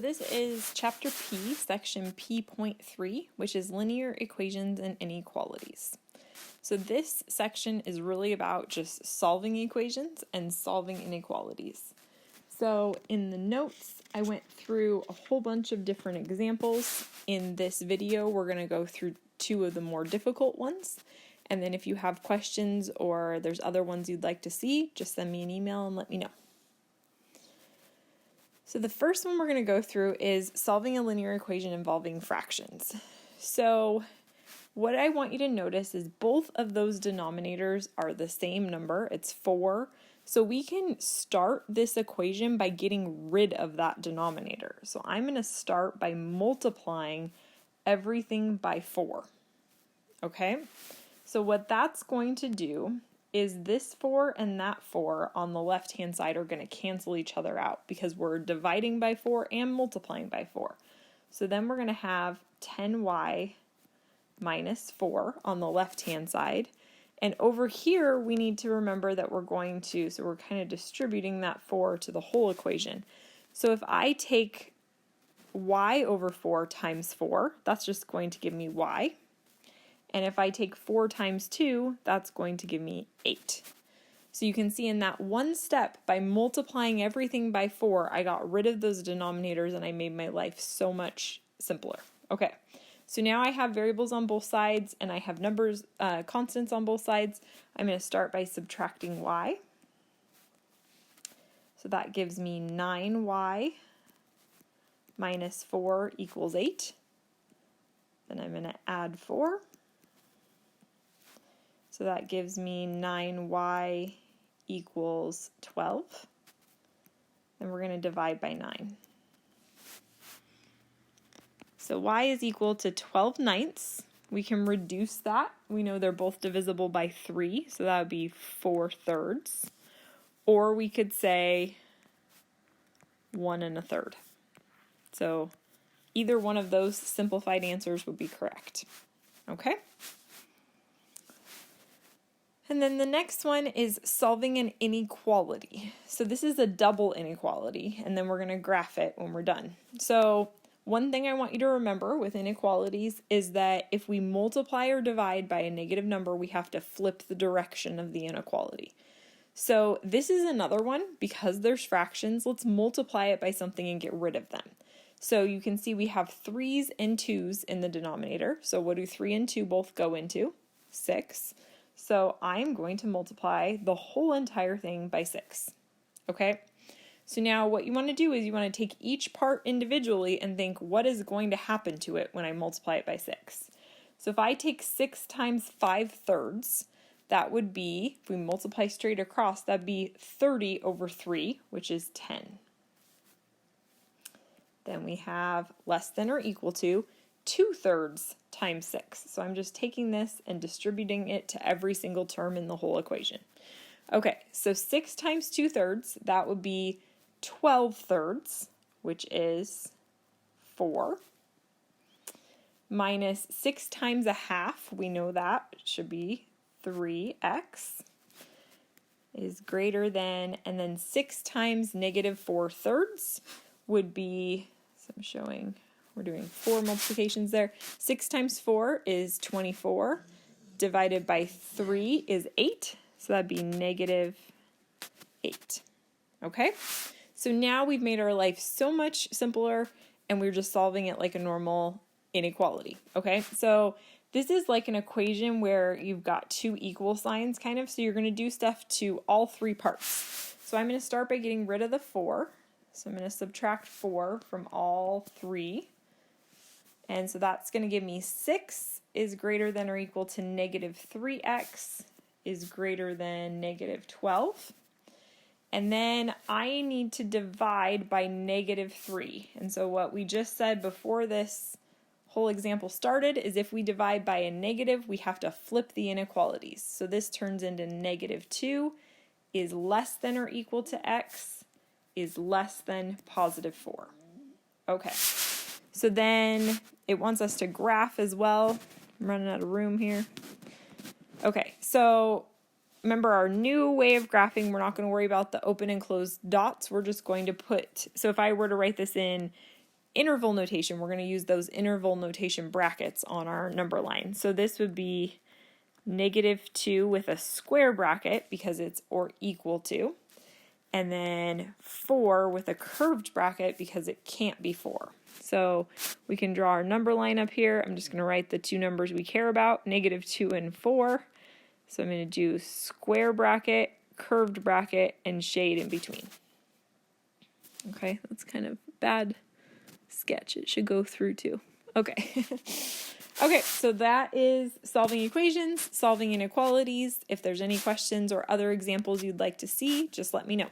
This is Chapter P, Section P.3, which is Linear Equations and Inequalities. So this section is really about just solving equations and solving inequalities. So in the notes, I went through a whole bunch of different examples. In this video, we're going to go through two of the more difficult ones. And then if you have questions or there's other ones you'd like to see, just send me an email and let me know. So the first one we're going to go through is solving a linear equation involving fractions. So what I want you to notice is both of those denominators are the same number. It's 4. So we can start this equation by getting rid of that denominator. So I'm going to start by multiplying everything by 4. Okay? So what that's going to do is this 4 and that 4 on the left-hand side are going to cancel each other out because we're dividing by 4 and multiplying by 4. So then we're going to have 10y minus 4 on the left-hand side. And over here, we need to remember that we're going to, so we're kind of distributing that 4 to the whole equation. So if I take y over 4 times 4, that's just going to give me y. And if I take 4 times 2, that's going to give me 8. So you can see in that one step, by multiplying everything by 4, I got rid of those denominators and I made my life so much simpler. Okay, so now I have variables on both sides and I have numbers, constants on both sides. I'm going to start by subtracting y. So that gives me 9y minus 4 equals 8. Then I'm going to add 4. So that gives me 9y equals 12. Then we're going to divide by 9. So y is equal to 12 ninths. We can reduce that. We know they're both divisible by 3, so that would be 4 thirds. Or we could say 1 1/3. So either one of those simplified answers would be correct. Okay? And then the next one is solving an inequality. So this is a double inequality, and then we're going to graph it when we're done. So one thing I want you to remember with inequalities is that if we multiply or divide by a negative number, we have to flip the direction of the inequality. So this is another one. Because there's fractions, let's multiply it by something and get rid of them. So you can see we have 3's and 2's in the denominator. So what do 3 and 2 both go into? 6. So I'm going to multiply the whole entire thing by 6. Okay? So now what you want to do is you want to take each part individually and think, what is going to happen to it when I multiply it by 6? So if I take 6 times 5 thirds, that would be, if we multiply straight across, that'd be 30 over 3, which is 10. Then we have less than or equal to 2 thirds times 6. So I'm just taking this and distributing it to every single term in the whole equation. Okay, so 6 times 2 thirds, that would be 12 thirds, which is 4. Minus 6 times a half, we know that should be 3x is greater than, and then 6 times negative 4 thirds would be, so I'm showing, we're doing 4 multiplications there. 6 times 4 is 24. Divided by 3 is 8. So that'd be negative 8. Okay? So now we've made our life so much simpler and we're just solving it like a normal inequality. Okay? So this is like an equation where you've got 2 equal signs kind of. So you're going to do stuff to all 3 parts. So I'm going to start by getting rid of the 4. So I'm going to subtract 4 from all 3. And so that's going to give me 6 is greater than or equal to negative 3x is greater than negative 12. And then I need to divide by negative 3. And so what we just said before this whole example started is if we divide by a negative, we have to flip the inequalities. So this turns into negative 2 is less than or equal to x is less than positive 4. Okay. So then it wants us to graph as well. I'm running out of room here. Okay, so remember our new way of graphing, we're not going to worry about the open and closed dots. We're just going to put, so if I were to write this in interval notation, we're going to use those interval notation brackets on our number line. So this would be -2 with a square bracket because it's or equal to, and then 4 with a curved bracket because it can't be 4. So we can draw our number line up here. I'm just going to write the two numbers we care about, -2 and 4. So I'm going to do square bracket, curved bracket, and shade in between. Okay, that's kind of bad sketch. It should go through too. Okay. Okay, so that is solving equations, solving inequalities. If there's any questions or other examples you'd like to see, just let me know.